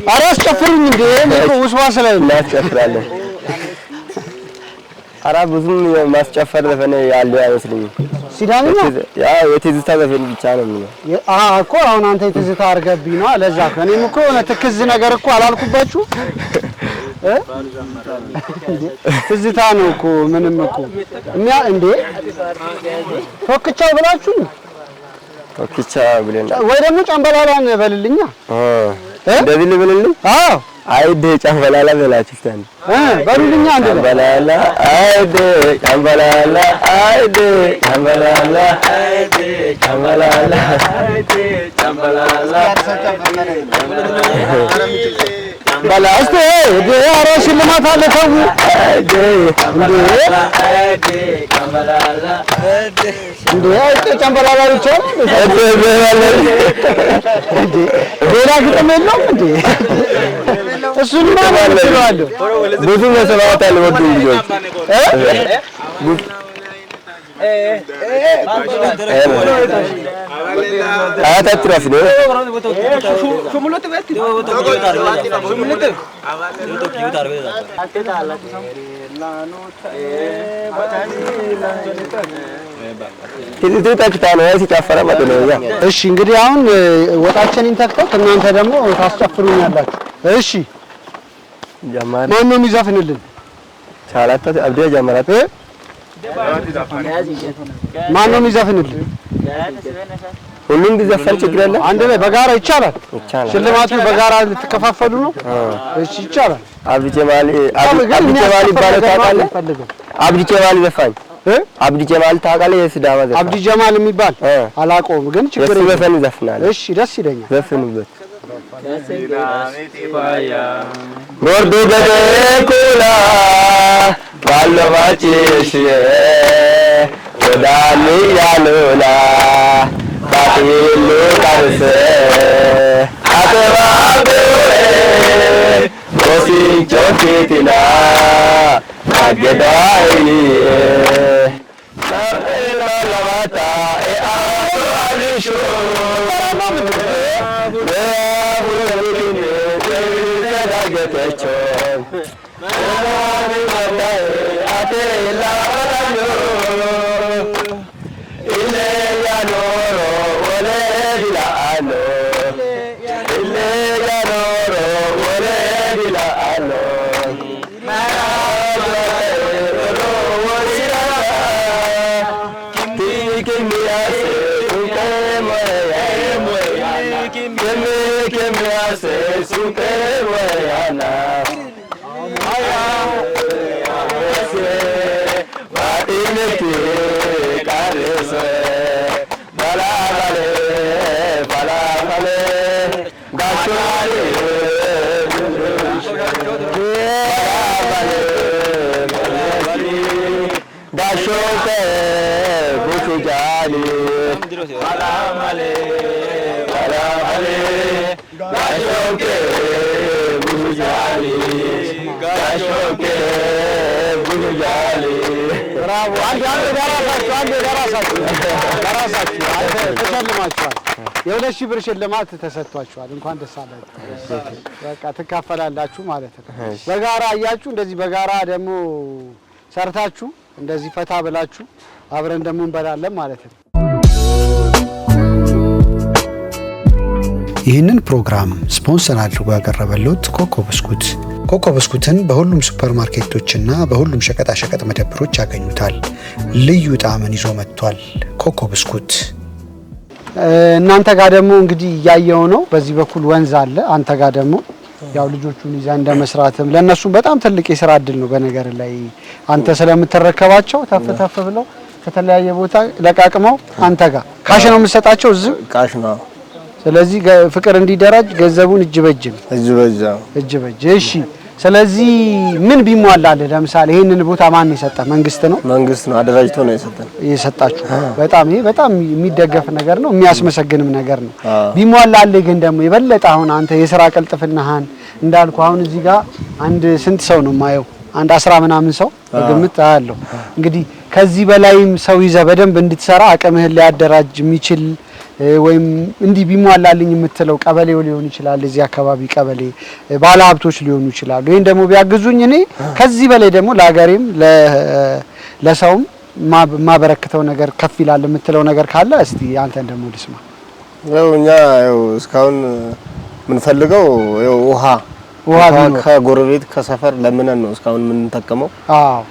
Speaker 3: ኧረ አስጨፍሩኝ እንዴ! ውስዋስ ላይ
Speaker 5: እናስጨፍራለን። ኧረ ብዙም ማስጨፈር ዘፈን ያለው አይመስልኝም።
Speaker 3: ሲዳምኛ
Speaker 5: ያው የትዝታ ዘፈን ብቻ ነው የሚለው።
Speaker 3: እኮ አሁን አንተ የትዝታ አድርገብኝ ነው። ለዛ እኮ እኔም እኮ የሆነ ትክዝ ነገር እኮ አላልኩባችሁ። ትዝታ ነው እኮ ምንም እኮ እኛ እንዴ ቶክቻው ብላችሁ
Speaker 2: ቶክቻ ብለን
Speaker 3: ወይ ደግሞ ጫምበላላን በልልኛ
Speaker 2: እንደዚህ ልበልልኝ አዎ አይደ ጫምበላላ በላችሁ ታን
Speaker 3: በሉልኛ አንዴ
Speaker 2: ጫምበላላ አይደ ጫምበላላ አይደ ጫምበላላ አይደ ጫምበላላ አይደ ጫምበላላ ባላስተ ዲያራ ሽልማት አለ ተው አይደ ጫምበላላ እንዴ ጫምበላላ ብቻ እንዴ ሌላ ግጥም የለውም እንዴ እሱን ማለት ነው ብዙ መስዋዕት አለ ወዱ ልጆች አታጥራፍ ነው ሹሙለት በት ሹሙለት እሺ እንግዲህ አሁን ወጣችንን ተክተው እናንተ ደግሞ ታስጨፍሩኛላችሁ እሺ ጀማል ማን ነው የሚዘፍንልን ቻላታ አብዲያ ጀማላት ማን ነው የሚዘፍንልን ሁሉም ቢዘፈን ችግር የለ አንድ ላይ በጋራ ይቻላል ሽልማቱ በጋራ ልትከፋፈሉ ነው እሺ ይቻላል አብዲ ጀማል ይባላል አብዲ ጀማል ዘፋኝ አብዲ ጀማል ታውቃለህ የሲዳማ ዘፋኝ አብዲ ጀማል የሚባል አላውቀውም ግን ችግር የለም ይዘፍናል እሺ ደስ ይለኛል ዘፍኑበት ጎርዶ ገደኩላ ባለባችሽ ወዳኒ ያሉላ ባቲሉ ዳርሰ አተባበ ወሲንቾ ፊቲና አገዳይኒ ለባታ አሪሹ ብራቮ አንድ ደራሳችሁ ተሸልማችኋል የሁለት ሺህ ብር ሽልማት ተሰጥቷችኋል እንኳን ደስ አላችሁ በቃ ትካፈላላችሁ ማለት ነው በጋራ አያችሁ እንደዚህ በጋራ ደግሞ ሰርታችሁ እንደዚህ ፈታ ብላችሁ አብረን ደግሞ እንበላለን ማለት ነው
Speaker 7: ይህንን ፕሮግራም ስፖንሰር አድርጎ ያቀረበልዎት ኮኮ ብስኩት ኮኮ ብስኩትን በሁሉም ሱፐርማርኬቶችና በሁሉም ሸቀጣሸቀጥ መደብሮች ያገኙታል ልዩ ጣዕምን ይዞ መጥቷል ኮኮ ብስኩት
Speaker 3: እናንተ ጋር ደግሞ እንግዲህ ያያየው ነው በዚህ በኩል ወንዝ አለ አንተ ጋር ደግሞ ያው ልጆቹን ይዛ እንደመስራትም ለነሱ በጣም ትልቅ የሥራ እድል ነው በነገር ላይ አንተ ስለምትረከባቸው ተፈተፈ ብለው ከተለያየ ቦታ ለቃቅመው አንተ ጋር ካሽ ነው የምትሰጣቸው እዚህ
Speaker 2: ካሽ ነው
Speaker 3: ስለዚህ ፍቅር እንዲደራጅ ገንዘቡን እጅ በእጅ እሺ ስለዚህ ምን ቢሟላል ለምሳሌ ይሄንን ቦታ ማን ይሰጣ መንግስት ነው
Speaker 2: አደራጅቶ ነው
Speaker 3: የሰጣችሁ በጣም ይሄ በጣም የሚደገፍ ነገር ነው የሚያስመሰግንም ነገር ነው ቢሟላል ግን ደግሞ የበለጠ አሁን አንተ የሥራ ቅልጥፍናህን እንዳልኩ አሁን እዚህ ጋር አንድ ስንት ሰው ነው ማየው አንድ 10 ምናምን ሰው በግምት አለው እንግዲህ ከዚህ በላይም ሰው ይዘ በደንብ እንድትሰራ አቅምህን ሊያደራጅ የሚችል ወይም እንዲህ ቢሟላልኝ የምትለው ቀበሌው ሊሆን ይችላል እዚህ አካባቢ ቀበሌ ባለ ሀብቶች ሊሆኑ ይችላል ይሄን ደግሞ ቢያግዙኝ እኔ ከዚህ በላይ ደግሞ ለሀገሬም ለሰውም ማበረከተው ነገር ከፍ ይላል የምትለው ነገር ካለ እስቲ አንተን ደግሞ ልስማ
Speaker 2: ያው እኛ ያው እስካሁን ምን ፈልገው ያው ውሃ
Speaker 3: ውሃ
Speaker 2: ከጎረቤት ከሰፈር ለምነን ነው እስካሁን ምን ተጠቀመው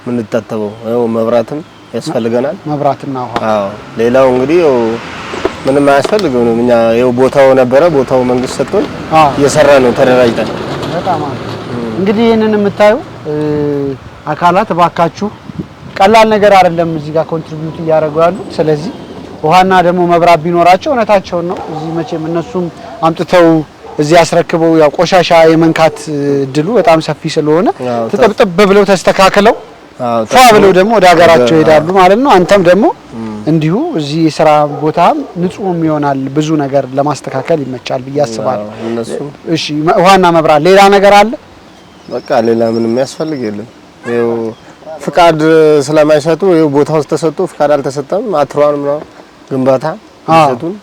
Speaker 2: ምን ተተተበው ያው መብራትም ያስፈልገናል
Speaker 3: መብራትና ውሃ
Speaker 2: ሌላው እንግዲህ ያው ምንም አያስፈልገው ነው እኛ ያው ቦታው ነበረ ቦታው መንግስት ሰጥቶን እየሰራ ነው ተደራጅተን
Speaker 3: በጣም እንግዲህ ይሄንን የምታዩ አካላት ባካችሁ ቀላል ነገር አይደለም እዚህ ጋር ኮንትሪቢዩት ያደርጉ ያሉ ስለዚህ ውሃና ደግሞ መብራት ቢኖራቸው እነታቸው ነው እዚህ መቼም እነሱም አምጥተው እዚህ ያስረክበው ያው ቆሻሻ የመንካት እድሉ በጣም ሰፊ ስለሆነ ተጠብጠብ ብለው ተስተካክለው ብለው ደግሞ ወደ ሀገራቸው ይሄዳሉ ማለት ነው አንተም ደግሞ እንዲሁ እዚህ የሥራ ቦታም ንጹህም ይሆናል ብዙ ነገር ለማስተካከል ይመቻል በያስባል እሺ ውሃና መብራት ሌላ ነገር አለ
Speaker 2: በቃ ሌላ ምንም ያስፈልግ የለም ይኸው ፍቃድ ስለማይሰጡ ይኸው ቦታው ተሰጥቶ ፍቃድ አልተሰጠም አትሯን ነው ግንባታ ይሰጡን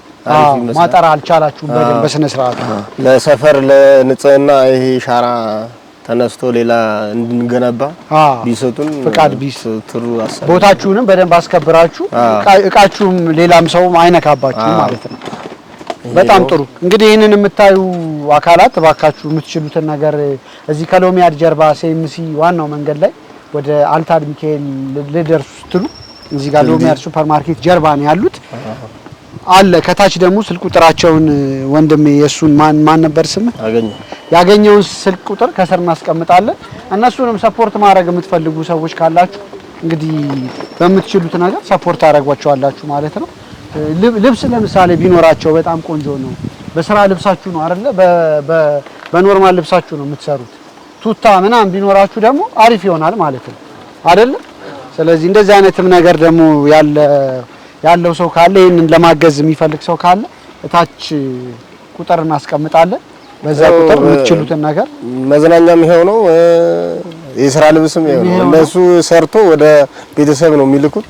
Speaker 3: ማጠራ አልቻላችሁም በደንብ በስነ ስርዓት
Speaker 2: ለሰፈር ለንጽህና ይሄ ሻራ ተነስቶ ሌላ እንድንገነባ ቢሰጡን
Speaker 3: ፍቃድ ቢሰጡ
Speaker 2: አሰብ
Speaker 3: ቦታችሁንም በደንብ አስከብራችሁ እቃችሁም ሌላም ሰው አይነካባችሁ ማለት ነው በጣም ጥሩ እንግዲህ ይሄንን የምታዩ አካላት ባካችሁ የምትችሉትን ነገር እዚህ ከሎሚያድ ጀርባ ሲኤምሲ ዋናው መንገድ ላይ ወደ አልታድ ሚካኤል ልደርሱ ስትሉ እዚህ ጋር ሎሚያድ ሱፐርማርኬት ጀርባ ነው ያሉት አለ ከታች ደግሞ ስልክ ቁጥራቸውን ወንድሜ የሱን ማን ነበር ስም ያገኘውን ስልክ ቁጥር ከስር እናስቀምጣለን እነሱንም ሰፖርት ማድረግ የምትፈልጉ ሰዎች ካላችሁ እንግዲህ በምትችሉት ነገር ሰፖርት አደረጓቸዋላችሁ ማለት ነው ልብስ ለምሳሌ ቢኖራቸው በጣም ቆንጆ ነው በስራ ልብሳችሁ ነው አይደለ በኖርማል ልብሳችሁ ነው የምትሰሩት ቱታ ምናምን ቢኖራችሁ ደግሞ አሪፍ ይሆናል ማለት ነው አይደለ ስለዚህ እንደዚህ አይነትም ነገር ደግሞ ያለው ሰው ካለ ይሄንን ለማገዝ የሚፈልግ ሰው ካለ እታች ቁጥር እናስቀምጣለን በዛ ቁጥር የምትችሉትን ነገር
Speaker 2: መዝናኛም ይሄው ነው የሥራ ልብስም ይሄው ነው እነሱ ሰርቶ ወደ ቤተሰብ ነው የሚልኩት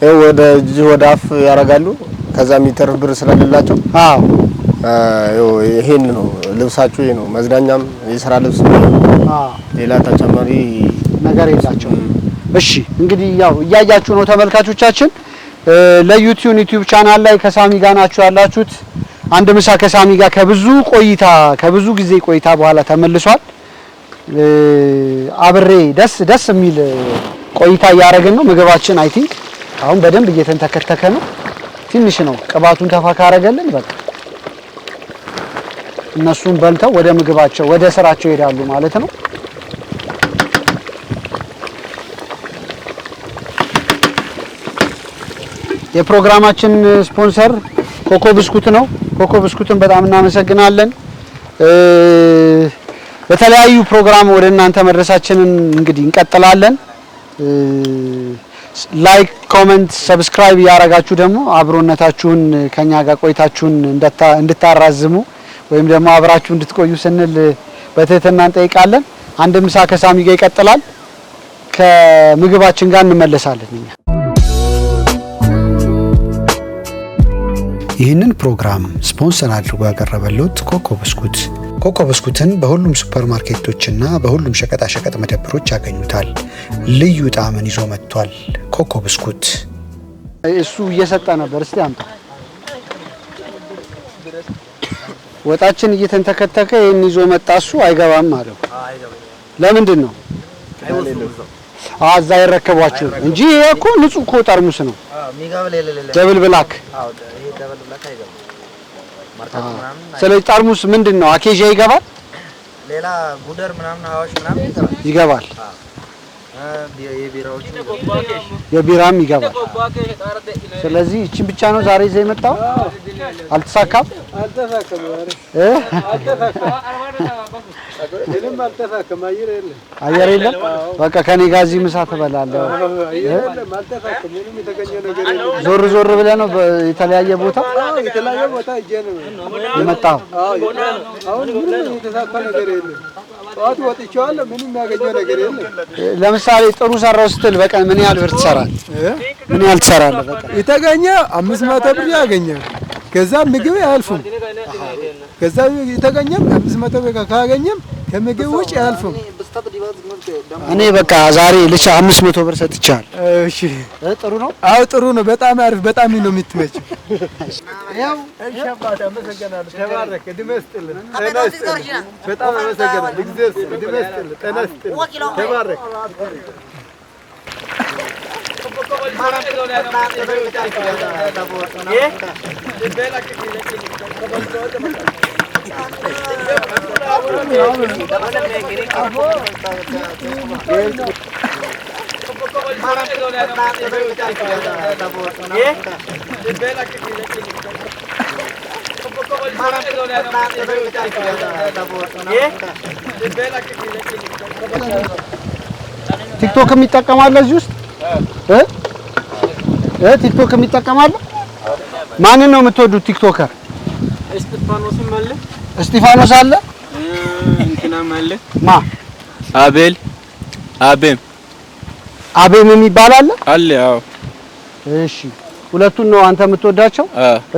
Speaker 2: ይሄው ወደ እጅ ወደ አፍ ያረጋሉ ከዛ የሚተርፍ ብር ስለሌላቸው ይሄን ነው ልብሳችሁ ይሄ ነው መዝናኛም የሥራ ልብስ ሌላ ተጨማሪ
Speaker 3: ነገር የላቸው እሺ እንግዲህ ያው እያያችሁ ነው ተመልካቾቻችን ለዩቲዩብ ቻናል ላይ ከሳሚ ጋር ናችሁ ያላችሁት አንድ ምሳ ከሳሚ ጋር ከብዙ ጊዜ ቆይታ በኋላ ተመልሷል አብሬ ደስ የሚል ቆይታ ያረጋግን ነው ምግባችን አይ ቲንክ አሁን በደንብ እየተንተከተከ ነው ትንሽ ነው ቅባቱን ተፋ ካረጋልን በቃ እነሱን በልተው ወደ ምግባቸው ወደ ስራቸው ይሄዳሉ ማለት ነው የፕሮግራማችን ስፖንሰር ኮኮ ብስኩት ነው ኮኮ ብስኩትን በጣም እናመሰግናለን በተለያዩ ፕሮግራም ወደ እናንተ መድረሳችንን እንግዲህ እንቀጥላለን ላይክ ኮሜንት ሰብስክራይብ ያረጋችሁ ደግሞ አብሮነታችሁን ከኛ ጋር ቆይታችሁን እንድታራዝሙ ወይም ደግሞ አብራችሁ እንድትቆዩ ስንል በትህትና እንጠይቃለን አንድ ምሳ ከሳሚ ጋር ይቀጥላል ከምግባችን ጋር እንመለሳለን እኛ
Speaker 7: ይህንን ፕሮግራም ስፖንሰር አድርጎ ያቀረበልዎት ኮኮ ብስኩት ኮኮ ብስኩትን በሁሉም ሱፐርማርኬቶችና በሁሉም ሸቀጣሸቀጥ መደብሮች ያገኙታል ልዩ ጣዕምን ይዞ መጥቷል ኮኮ ብስኩት
Speaker 3: እሱ እየሰጠ ነበር እስቲ አምጣ ወጣችን እየተንተከተከ ይሄን ይዞ መጣ እሱ አይገባም ማለት ለምንድን ነው አዛ ይረከቧችሁ እንጂ ይሄ እኮ ንጹህ እኮ ጠርሙስ ነው ደብል ብላክ ስለዚህ ጠርሙስ ምንድነው አኬጃ ይገባል
Speaker 5: ሌላ ጉደር ምናምን አዋሽ ምናምን
Speaker 3: ይገባል የቢራም ይገባል ስለዚህ እቺ ብቻ ነው ዛሬ ይዘህ የመጣው አልተሳካም አየር የለም በቃ ከኔ ጋር እዚህ ምሳ ትበላለህ ዞር ብለህ ነው የተለያየ ቦታ የመጣው
Speaker 4: አሁን ምንም የተሳካ ነገር የለም ጧት ወጥቻለሁ ምንም ያገኘው ነገር የለም
Speaker 3: ለምሳሌ ጥሩ ሰራው ስትል በቀን ምን ያህል ብር ትሰራለህ ምን ያህል ትሰራለህ በቀን
Speaker 4: የተገኘ 500 ብር ያገኛል ከዛ ምግብ ያልፍም ከዛ የተገኘም 500 ብር ካገኘም ከምግብ ውጭ ያልፍም
Speaker 3: እኔ በቃ ዛሬ ልቻ 500 ብር ሰጥቻለሁ።
Speaker 4: እሺ
Speaker 3: ጥሩ ነው።
Speaker 4: አዎ ጥሩ ነው። በጣም አሪፍ። በጣም ነው የምትመጪው። ያው እሺ አባታ አመሰግናለሁ። ተባረክ። ድመስጥልን ተነስተልን። በጣም አመሰግናለሁ። እግዚአብሔር ድመስጥልን ተነስተልን። ተባረክ።
Speaker 3: ቲክቶክ የሚጠቀማለ እዚህ ውስጥ ቲክቶክ የሚጠቀማለ? ማንን ነው የምትወዱት ቲክቶከር?
Speaker 5: እስጢፋኖስም አለ።
Speaker 3: እስጢፋኖስ አለ።
Speaker 5: እንትናም አለ።
Speaker 3: ማ
Speaker 5: አቤል
Speaker 3: አቤም የሚባል አለ
Speaker 5: አለ። አዎ
Speaker 3: እሺ፣ ሁለቱን ነው አንተ የምትወዳቸው?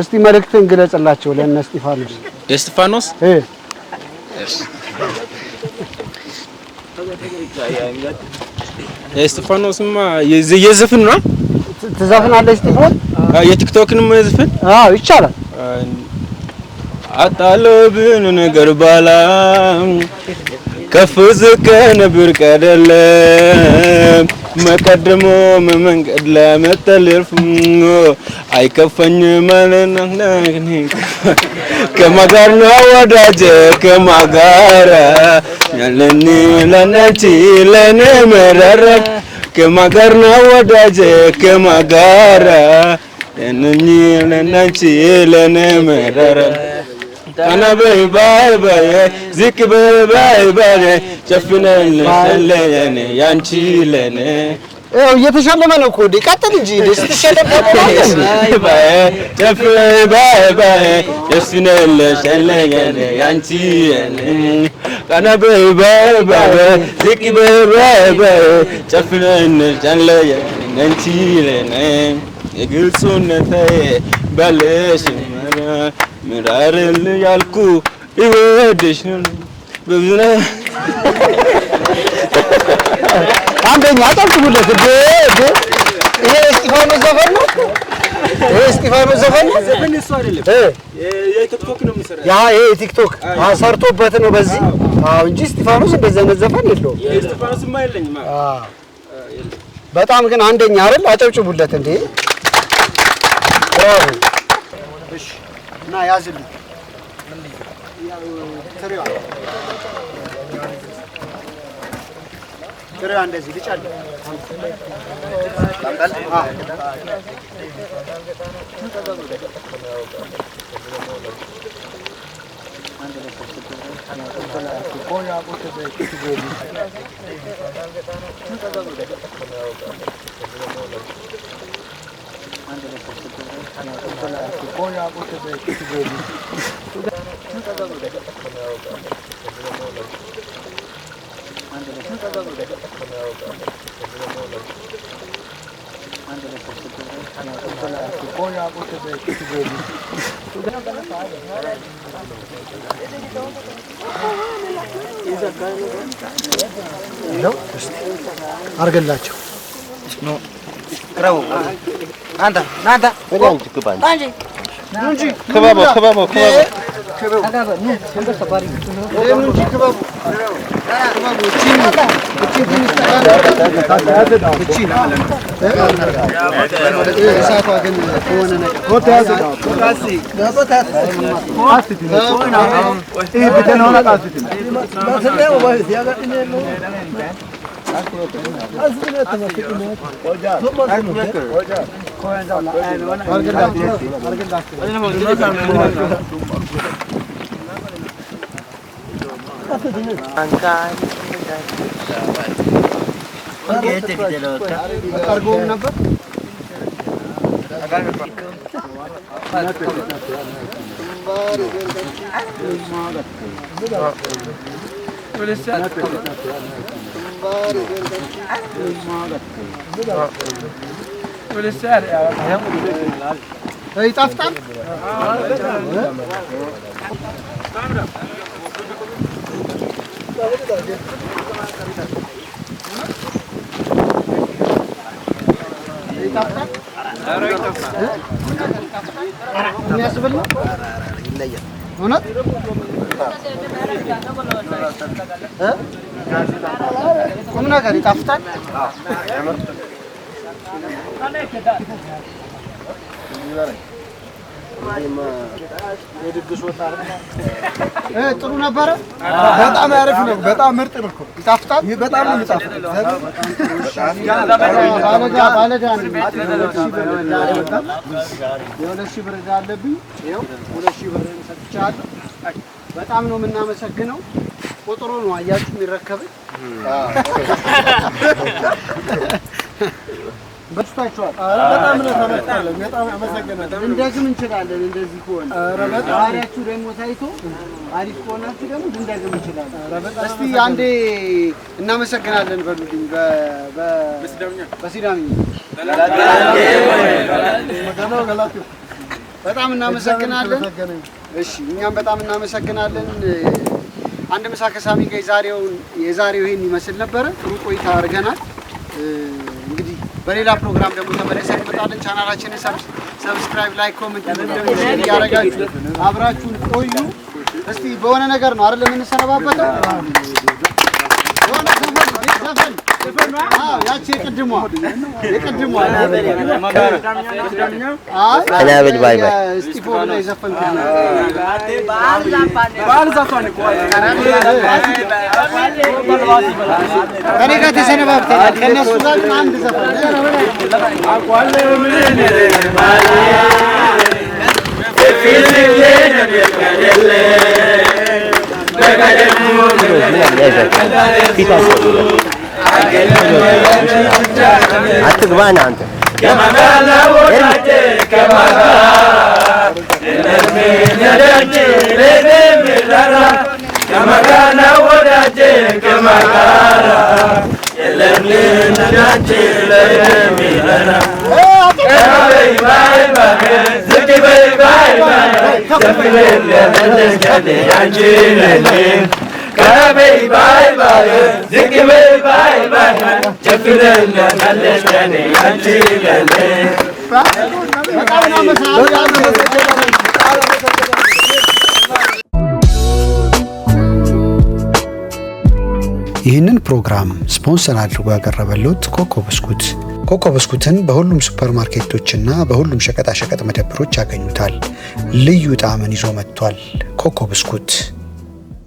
Speaker 3: እስቲ መልእክትን ግለጽላቸው ለእነ እስጢፋኖስ።
Speaker 5: እስጢፋኖስ እስጢፋኖስማ የዘፍን ነው።
Speaker 3: ትዘፍናለህ እስጢፋኖስ?
Speaker 5: የቲክቶክንም ዘፍን?
Speaker 3: አዎ ይቻላል።
Speaker 5: አጣለብን ነገር ባላ ከፍ ዝቅ ብርቅ አይደለም መቀደሞ መንገድ ለመተልፍ አይከፈኝ ማለነኝ ከማጋር ነው ወዳጄ ከማጋራ ያለኒ ለነቺ ለኔ መረረ ከማጋር ነው ወዳጄ ከማጋራ ያለኒ ለነቺ ለኔ መረረ አና ባይ ባይ ዝቅ ባይ ባይ ጨፍነን ለኔ ያንቺ ለኔ
Speaker 3: እየተሸለመ ነው እኮ ቀጥል እንጂ ስትሸለም
Speaker 5: ባይ ጨፍ ባይ ባይ ጨፍነን ለኔ ያንቺ ለኔ አና ባይ ባይ ዝቅ ባይ ባይ ጨፍነን ለኔ ያንቺ ለኔ የግልጹነቴ ባለሽ ምራርል ያልኩ ይወድሽ በብዙ አንደኛ አጣጥቡለት ይሄ እስጢፋኖስ ዘፈን ነው። ይሄ እስጢፋኖስ ዘፈን ነው። ዘፈን እሱ አይደለም። የቲክቶክ ነው የሚሰራው። ያ ይሄ ቲክቶክ ሰርቶበት ነው በዚህ። አዎ እንጂ እስጢፋኖስ እንደዛ አይነት ዘፈን የለውም። እስጢፋኖስማ የለኝም። በጣም ግን አንደኛ አይደል? አጨብጭቡለት እንዴ! ብራቮ። እሺ እና ያዝልኝ ትሪዋ እንደዚህ ልጫለ አርገላቸው ነው ክራው አንተ ናንተ ወንጅ ክባን አንጂ እንጂ ክባቦ ይጣፍጣል።
Speaker 3: የሚያስብል ነው እውነት ቁም ነገር ይጣፍጣል። ጥሩ ነበረ።
Speaker 4: በጣም አሪፍ ነው። በጣም ምርጥ ነው።
Speaker 3: ይጣፍጣል።
Speaker 4: በጣም ነው የሚጣፍጠው።
Speaker 3: ባለዳ የሁለት ሺህ ብር ዕዳ አለብኝ። ይኸው 2000 ብር ሰጥቻለሁ። በጣም ነው የምናመሰግነው። ቁጥሩ ነው አያችሁ የሚረከበኝ። በስታችኋል።
Speaker 4: በጣም ነው ተመጣጣለ። በጣም አመሰግናለሁ።
Speaker 3: እንደግም እንችላለን። እንደዚህ ከሆነ ባህሪያችሁ ደግሞ ታይቶ አሪፍ ከሆናችሁ ደግሞ እንደግም እንችላለን። እስቲ አንዴ እናመሰግናለን በሉልኝ። በሲዳምኛ በጣም እናመሰግናለን። እሺ እኛም በጣም እናመሰግናለን። አንድ ምሳ ከሳሚ ጋር የዛሬው ይሄን ይመስል ነበረ። ጥሩ ቆይታ አድርገናል። እንግዲህ በሌላ ፕሮግራም ደግሞ ተመልሰን እንመጣለን። ቻናላችንን ሰብስክራይብ፣ ላይክ፣ ኮሜንት እያደረጋችሁ አብራችሁን ቆዩ። እስቲ በሆነ ነገር ነው አይደል የምንሰነባበተው? የሆነ ዘፈን ያቺ የቅድሟ
Speaker 2: አናበጅ ባይ ባይ
Speaker 3: እስጢፎ ላይ ዘፈንኩት ከኔ ጋር ተሰነባብተናል። ከእነሱ ጋር አንድ ዘፈን
Speaker 2: አትግባና አንተ
Speaker 1: ከማጋና ወዳጄ ከማጋ ለሚነደጅ ለሚራራ ከማጋና ወዳጄ ከማጋራ ለሚነደጅ ለሚራራ ባይ ባይ ባይ ዝቅ ባይ ባይ ባይ ከፍለን ለመደገል ያንቺ ለኔ ከበይ ባይ ባይ ዝቅ በይ ባይ ባይ ጨፍረን ለመለከኔ ያንቺ ለኔ
Speaker 7: ይህንን ፕሮግራም ስፖንሰር አድርጎ ያቀረበልዎት ኮኮ ብስኩት። ኮኮ ብስኩትን በሁሉም ሱፐር ማርኬቶችና በሁሉም ሸቀጣሸቀጥ መደብሮች ያገኙታል። ልዩ ጣዕምን ይዞ መጥቷል። ኮኮ ብስኩት